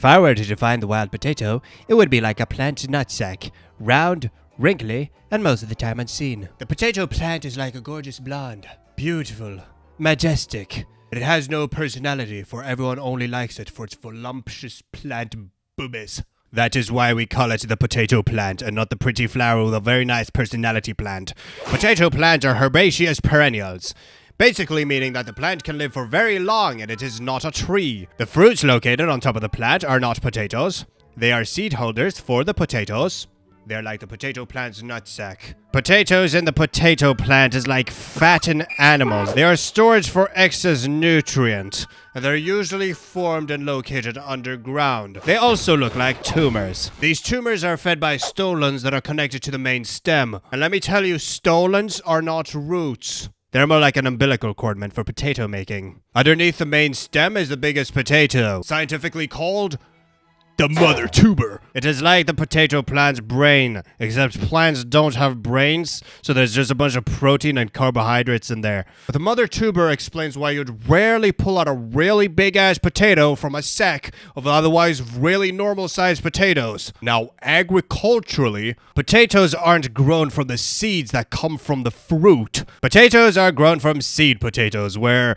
If I were to define the wild potato, it would be like a plant nutsack. Round, wrinkly, and most of the time unseen. The potato plant is like a gorgeous blonde. Beautiful. Majestic. But it has no personality, for everyone only likes it for its voluptuous plant boobies. That is why we call it the potato plant, and not the pretty flower with a very nice personality plant. Potato plants are herbaceous perennials. Basically meaning that the plant can live for very long and it is not a tree. The fruits located on top of the plant are not potatoes. They are seed holders for the potatoes. They're like the potato plant's nutsack. Potatoes in the potato plant is like fat in animals. They are storage for excess nutrient, and they're usually formed and located underground. They also look like tumors. These tumors are fed by stolons that are connected to the main stem. And let me tell you, stolons are not roots. They're more like an umbilical cord meant for potato making. Underneath the main stem is the biggest potato, scientifically called the mother tuber. It is like the potato plant's brain, except plants don't have brains, so there's just a bunch of protein and carbohydrates in there. But the mother tuber explains why you'd rarely pull out a really big-ass potato from a sack of otherwise really normal-sized potatoes. Now, agriculturally, potatoes aren't grown from the seeds that come from the fruit. Potatoes are grown from seed potatoes, where,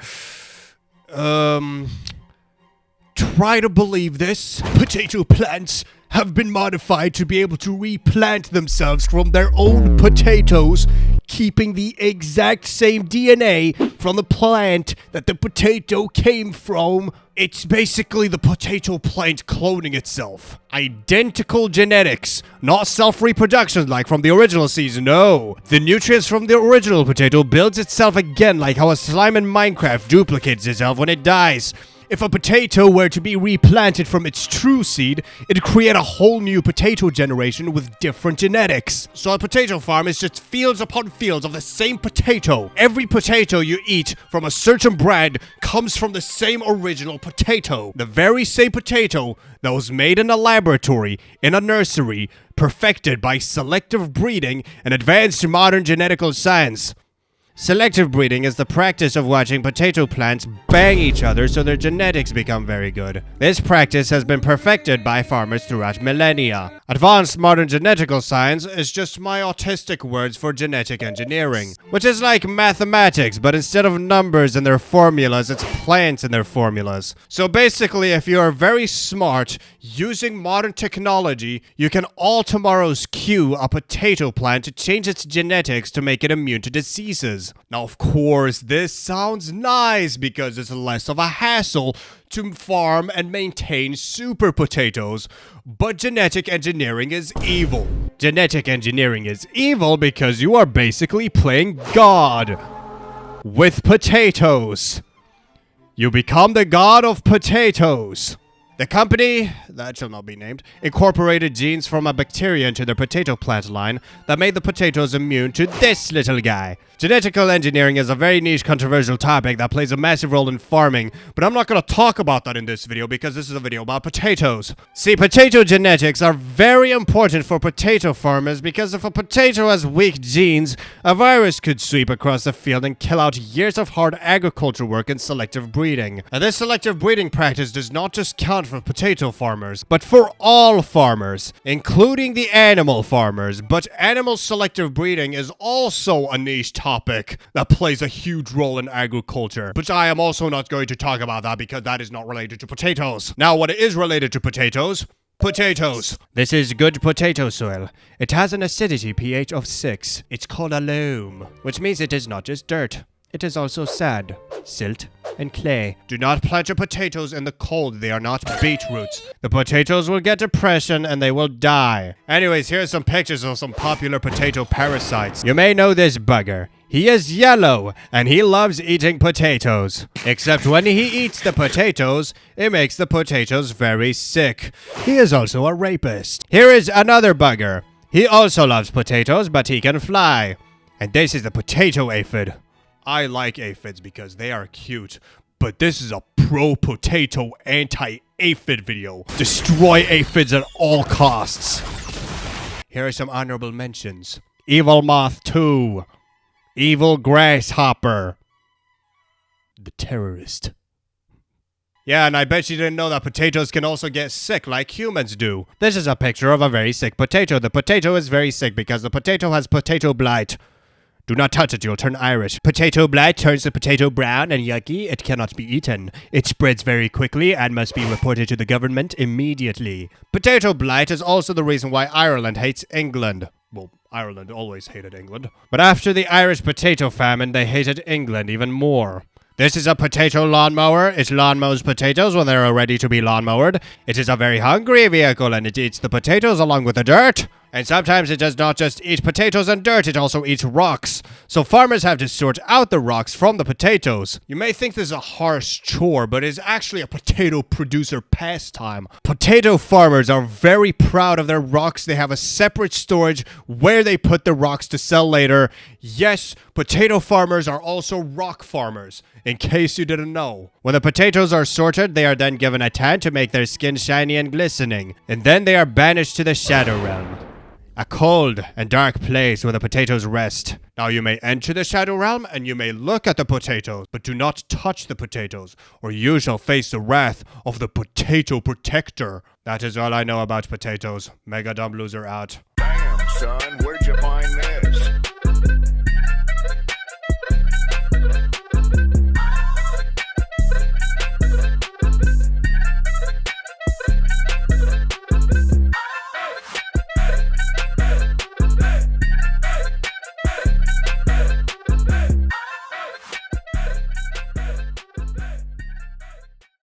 try to believe this. Potato plants have been modified to be able to replant themselves from their own potatoes, keeping the exact same DNA from the plant that the potato came from. It's basically the potato plant cloning itself. Identical genetics, not self-reproduction like from the original seeds, no. The nutrients from the original potato builds itself again like how a slime in Minecraft duplicates itself when it dies. If a potato were to be replanted from its true seed, it'd create a whole new potato generation with different genetics. So a potato farm is just fields upon fields of the same potato. Every potato you eat from a certain brand comes from the same original potato. The very same potato that was made in a laboratory, in a nursery, perfected by selective breeding and advanced modern genetical science. Selective breeding is the practice of watching potato plants bang each other so their genetics become very good. This practice has been perfected by farmers throughout millennia. Advanced modern genetical science is just my autistic words for genetic engineering, which is like mathematics, but instead of numbers in their formulas, it's plants in their formulas. So basically, if you are very smart, using modern technology, you can all tomorrow's cue a potato plant to change its genetics to make it immune to diseases. Now, of course, this sounds nice because it's less of a hassle to farm and maintain super potatoes, but genetic engineering is evil. Genetic engineering is evil because you are basically playing God with potatoes. You become the god of potatoes. The company, that shall not be named, incorporated genes from a bacteria into their potato plant line that made the potatoes immune to this little guy. Genetical engineering is a very niche, controversial topic that plays a massive role in farming, but I'm not going to talk about that in this video because this is a video about potatoes. See, potato genetics are very important for potato farmers because if a potato has weak genes, a virus could sweep across the field and kill out years of hard agriculture work and selective breeding. And this selective breeding practice does not just count for potato farmers, but for all farmers, including the animal farmers. But animal selective breeding is also a niche topic that plays a huge role in agriculture. But I am also not going to talk about that because that is not related to potatoes. Now, what is related to potatoes? Potatoes. This is good potato soil. It has an acidity pH of 6. It's called a loam, which means it is not just dirt. It is also sand, silt, and clay. Do not plant your potatoes in the cold. They are not beetroots. The potatoes will get depression and they will die. Anyways, here are some pictures of some popular potato parasites. You may know this bugger. He is yellow, and he loves eating potatoes. Except when he eats the potatoes, it makes the potatoes very sick. He is also a rapist. Here is another bugger. He also loves potatoes, but he can fly. And this is the potato aphid. I like aphids because they are cute, but this is a pro-potato, anti-aphid video. Destroy aphids at all costs. Here are some honorable mentions. Evil Moth 2. Evil Grasshopper. The Terrorist. Yeah, and I bet you didn't know that potatoes can also get sick like humans do. This is a picture of a very sick potato. The potato is very sick because the potato has potato blight. Do not touch it, you'll turn Irish. Potato blight turns the potato brown and yucky. It cannot be eaten. It spreads very quickly and must be reported to the government immediately. Potato blight is also the reason why Ireland hates England. Well, Ireland always hated England. But after the Irish potato famine, they hated England even more. This is a potato lawnmower. It lawnmows potatoes when they are ready to be lawnmowed. It is a very hungry vehicle and it eats the potatoes along with the dirt. And sometimes it does not just eat potatoes and dirt, it also eats rocks. So farmers have to sort out the rocks from the potatoes. You may think this is a harsh chore, but it is actually a potato producer pastime. Potato farmers are very proud of their rocks. They have a separate storage where they put the rocks to sell later. Yes, potato farmers are also rock farmers, in case you didn't know. When the potatoes are sorted, they are then given a tan to make their skin shiny and glistening. And then they are banished to the Shadow Realm. A cold and dark place where the potatoes rest. Now you may enter the Shadow Realm and you may look at the potatoes, but do not touch the potatoes, or you shall face the wrath of the Potato Protector. That is all I know about potatoes. MegaDumbLoser out. Damn, son, where'd you find